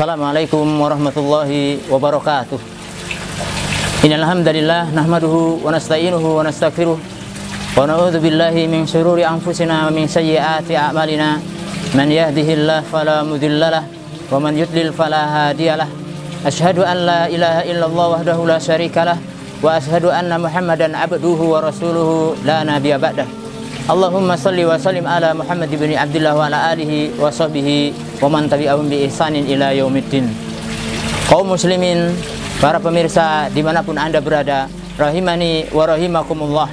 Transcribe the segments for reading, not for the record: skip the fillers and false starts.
Assalamualaikum warahmatullahi wabarakatuh. Innal hamdalillah nahmaduhu wa nasta'inuhu wa nastaghfiruh wa na'udzu billahi min shururi anfusina wa min sayyiati a'malina. Man yahdihillahu fala mudhillalah wa man yudlil fala hadiyalah. Asyhadu an la ilaha illallah wahdahu la syarikalah wa asyhadu anna Muhammadan abduhu wa rasuluhu la nabiyya ba'dah. Allahumma salli wa sallim ala Muhammad ibn Abdullah wa ala alihi wa sahbihi wa man tabi'ahum bi ihsanin ila yaumiddin. Kaum muslimin, para pemirsa dimanapun anda berada, rahimani wa rahimakumullah.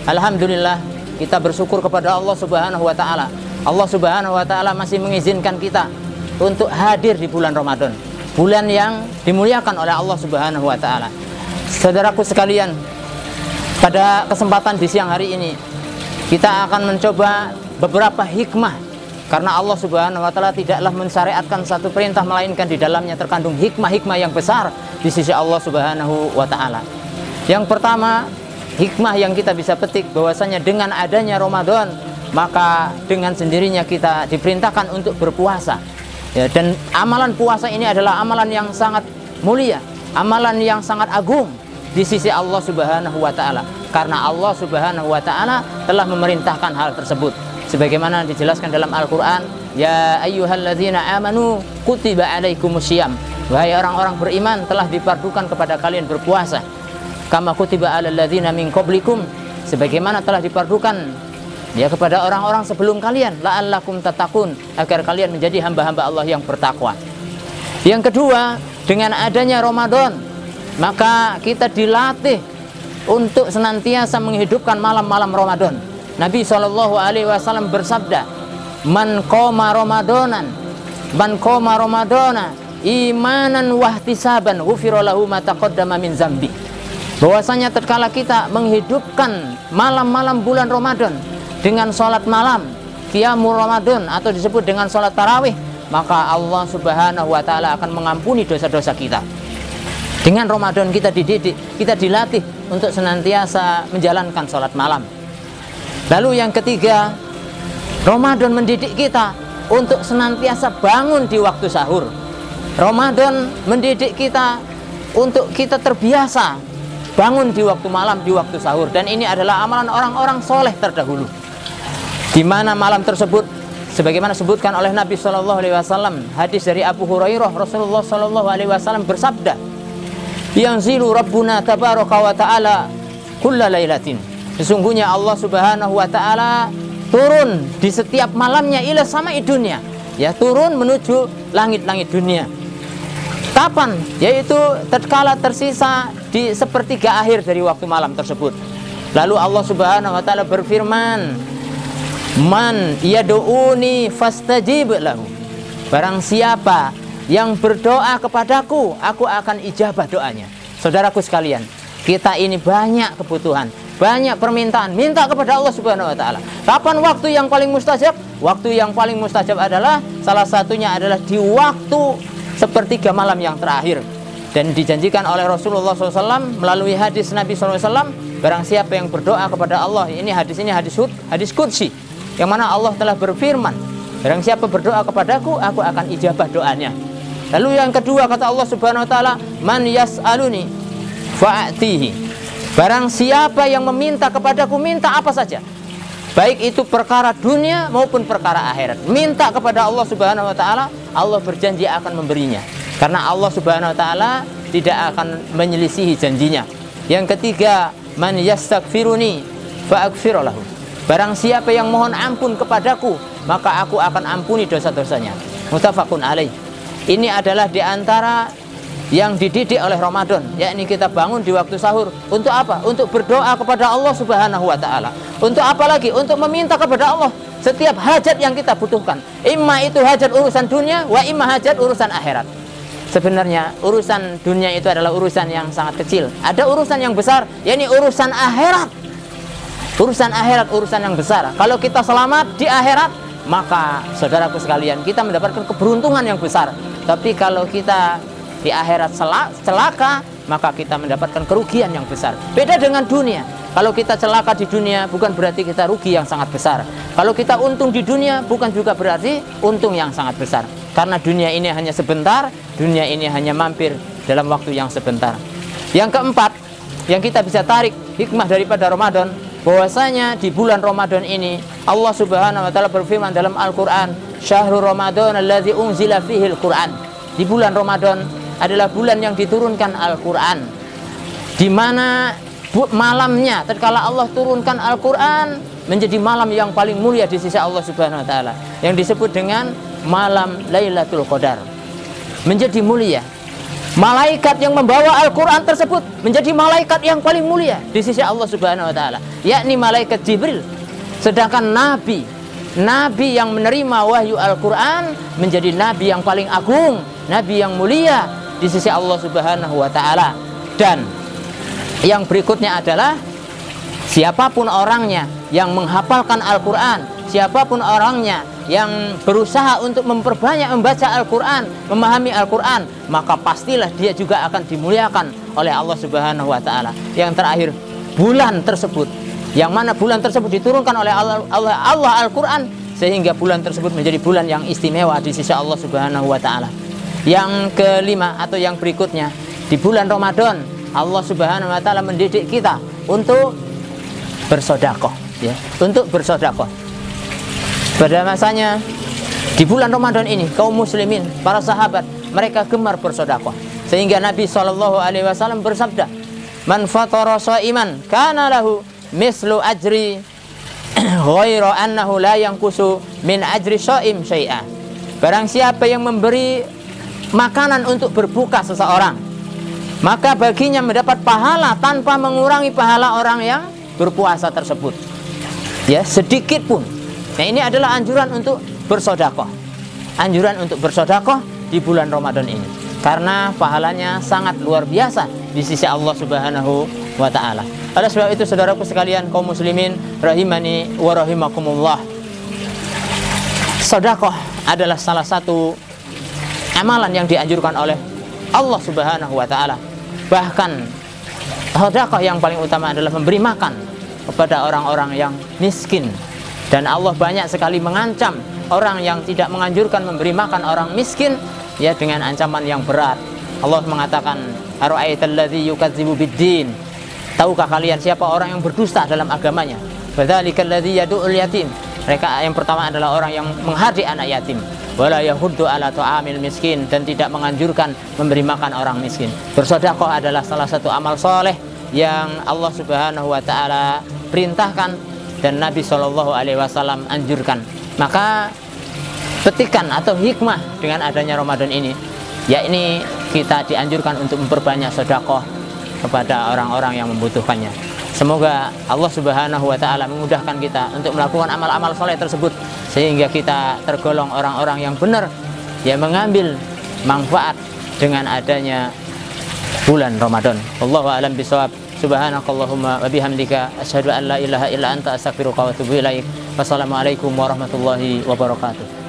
Alhamdulillah, kita bersyukur kepada Allah subhanahu wa ta'ala. Allah subhanahu wa ta'ala masih mengizinkan kita untuk hadir di bulan Ramadan, bulan yang dimuliakan oleh Allah subhanahu wa ta'ala. Saudaraku sekalian, pada kesempatan di siang hari ini kita akan mencoba beberapa hikmah, karena Allah subhanahu wa ta'ala tidaklah mensyariatkan satu perintah melainkan di dalamnya terkandung hikmah-hikmah yang besar di sisi Allah subhanahu wa ta'ala. Yang pertama, hikmah yang kita bisa petik bahwasanya dengan adanya Ramadan, maka dengan sendirinya kita diperintahkan untuk berpuasa ya, dan amalan puasa ini adalah amalan yang sangat mulia, amalan yang sangat agung di sisi Allah subhanahu wa ta'ala, karena Allah subhanahu wa ta'ala telah memerintahkan hal tersebut sebagaimana dijelaskan dalam Al-Quran. Ya ayyuhalladzina amanu kutiba alaikumusiyam, wahai orang-orang beriman, telah difardukan kepada kalian berpuasa. Kama kutiba alal ladzina min qablikum, sebagaimana telah difardukan ya kepada orang-orang sebelum kalian, la'allakum tattaqun, agar kalian menjadi hamba-hamba Allah yang bertakwa. Yang kedua, dengan adanya Ramadan, maka kita dilatih untuk senantiasa menghidupkan malam-malam Ramadan. Nabi SAW bersabda, Man qoma Ramadanan, man qoma Ramadana imanan wahtisaban ghufira lahu ma taqaddama min zambi. Bahwasanya tatkala kita menghidupkan malam-malam bulan Ramadan dengan sholat malam, qiyamul Ramadan atau disebut dengan sholat tarawih, maka Allah subhanahu wa ta'ala akan mengampuni dosa-dosa kita. Dengan Ramadan kita dididik, kita dilatih untuk senantiasa menjalankan sholat malam. Lalu yang ketiga, Ramadan mendidik kita untuk senantiasa bangun di waktu sahur. Ramadan mendidik kita untuk kita terbiasa bangun di waktu malam, di waktu sahur. Dan ini adalah amalan orang-orang soleh terdahulu, di mana malam tersebut sebagaimana disebutkan oleh Nabi SAW, hadis dari Abu Hurairah, Rasulullah SAW bersabda, yang zilu Rabbuna tabaraka wa ta'ala kulla lailatin. Sesungguhnya Allah subhanahu wa ta'ala turun di setiap malamnya ila sama'i dunya, ya, turun menuju langit-langit dunia. Kapan? Yaitu tatkala tersisa di sepertiga akhir dari waktu malam tersebut. Lalu Allah subhanahu wa ta'ala berfirman, Man yadu'uni fastajib lahu. Barang siapa yang berdoa kepadaku, aku akan ijabah doanya. Saudaraku sekalian, kita ini banyak kebutuhan, banyak permintaan, minta kepada Allah subhanahu wa ta'ala. Kapan waktu yang paling mustajab? Waktu yang paling mustajab adalah, salah satunya adalah di waktu sepertiga malam yang terakhir. Dan dijanjikan oleh Rasulullah SAW melalui hadis Nabi SAW, barang siapa yang berdoa kepada Allah, ini hadis qudsi, yang mana Allah telah berfirman, barang siapa berdoa kepadaku, aku akan ijabah doanya. Lalu yang kedua, kata Allah subhanahu wa ta'ala, Man yas'aluni fa'atihi. Barang siapa yang meminta kepadaku, minta apa saja, baik itu perkara dunia maupun perkara akhirat, minta kepada Allah subhanahu wa ta'ala, Allah berjanji akan memberinya, karena Allah subhanahu wa ta'ala tidak akan menyelisihi janjinya. Yang ketiga, Man yastaghfiruni fa'aghfir lahu. Barang siapa yang mohon ampun kepadaku, maka aku akan ampuni dosa-dosanya. Muttafaqun alaih. Ini adalah diantara yang dididik oleh Ramadan, yakni kita bangun di waktu sahur. Untuk apa? Untuk berdoa kepada Allah subhanahu wa ta'ala. Untuk apa lagi? Untuk meminta kepada Allah setiap hajat yang kita butuhkan. Imma itu hajat urusan dunia, wa imma hajat urusan akhirat. Sebenarnya urusan dunia itu adalah urusan yang sangat kecil. Ada urusan yang besar, yakni urusan akhirat. Urusan akhirat, urusan yang besar. Kalau kita selamat di akhirat, maka saudaraku sekalian, kita mendapatkan keberuntungan yang besar. Tapi kalau kita di akhirat celaka, maka kita mendapatkan kerugian yang besar. Beda dengan dunia. Kalau kita celaka di dunia, bukan berarti kita rugi yang sangat besar. Kalau kita untung di dunia, bukan juga berarti untung yang sangat besar. karena dunia ini hanya sebentar, dunia ini hanya mampir dalam waktu yang sebentar. Yang keempat, yang kita bisa tarik hikmah daripada Ramadan, bahwasanya di bulan Ramadan ini Allah Subhanahu wa taala berfirman dalam Al-Qur'an, "Syahrul Ramadan allazi unzila fihil Qur'an." Di bulan Ramadan adalah bulan yang diturunkan Al-Qur'an, di mana malamnya tatkala Allah turunkan Al-Qur'an menjadi malam yang paling mulia di sisi Allah Subhanahu wa taala, yang disebut dengan malam Lailatul Qadar. Menjadi mulia. Malaikat yang membawa Al-Qur'an tersebut menjadi malaikat yang paling mulia di sisi Allah Subhanahu wa taala, yakni malaikat Jibril. Sedangkan nabi yang menerima wahyu Al-Qur'an menjadi nabi yang paling agung, nabi yang mulia di sisi Allah Subhanahu wa taala. Dan yang berikutnya adalah siapapun orangnya yang menghafalkan Al-Qur'an, siapapun orangnya yang berusaha untuk memperbanyak membaca Al-Qur'an, memahami Al-Qur'an, maka pastilah dia juga akan dimuliakan oleh Allah Subhanahu wa taala. Yang terakhir, bulan tersebut, yang mana bulan tersebut diturunkan oleh Allah Al-Qur'an, sehingga bulan tersebut menjadi bulan yang istimewa di sisi Allah Subhanahu wa taala. Yang kelima atau yang berikutnya, di bulan Ramadan Allah Subhanahu wa taala mendidik kita untuk bersedekah, ya, untuk bersedekah. Pada masanya di bulan Ramadan ini kaum muslimin, para sahabat, mereka gemar bersedekah, sehingga Nabi SAW bersabda, "Man fatara shaiman kana lahu mislu ajri ghairu annahu la yanqusu min ajri shaim syai'a." Barang siapa yang memberi makanan untuk berbuka seseorang, maka baginya mendapat pahala tanpa mengurangi pahala orang yang berpuasa tersebut, ya, sedikit pun. Nah, ini adalah anjuran untuk bersedekah. Anjuran untuk bersedekah di bulan Ramadan ini, karena pahalanya sangat luar biasa di sisi Allah Subhanahu wa taala. Oleh sebab itu, saudaraku sekalian kaum muslimin rahimani wa rahimakumullah, sedekah adalah salah satu amalan yang dianjurkan oleh Allah Subhanahu wa taala. Bahkan sedekah yang paling utama adalah memberi makan kepada orang-orang yang miskin. Dan Allah banyak sekali mengancam orang yang tidak menganjurkan memberi makan orang miskin, ya, dengan ancaman yang berat. Allah mengatakan, "Ara'aital ladzi yukadzibu biddin." Tahukah kalian siapa orang yang berdusta dalam agamanya? Fadzalikal ladzi yad'ul yatim. Mereka yang pertama adalah orang yang menghardik anak yatim. Wala yahuddu ala ta'amil miskin, dan tidak menganjurkan memberi makan orang miskin. Bersedekah adalah salah satu amal soleh yang Allah Subhanahu wa taala perintahkan dan Nabi SAW anjurkan. Maka petikan atau hikmah dengan adanya Ramadan ini, yakni kita dianjurkan untuk memperbanyak sedekah kepada orang-orang yang membutuhkannya. Semoga Allah Subhanahu wa taala memudahkan kita untuk melakukan amal-amal soleh tersebut, sehingga kita tergolong orang-orang yang benar, yang mengambil manfaat dengan adanya bulan Ramadan. Wallahu a'lam bishawab. Subhanakallahumma wa bihamdika asyhadu an la ilaha illa anta astaghfiruka wa atubu ilaik. Wassalamualaikum warahmatullahi wabarakatuh.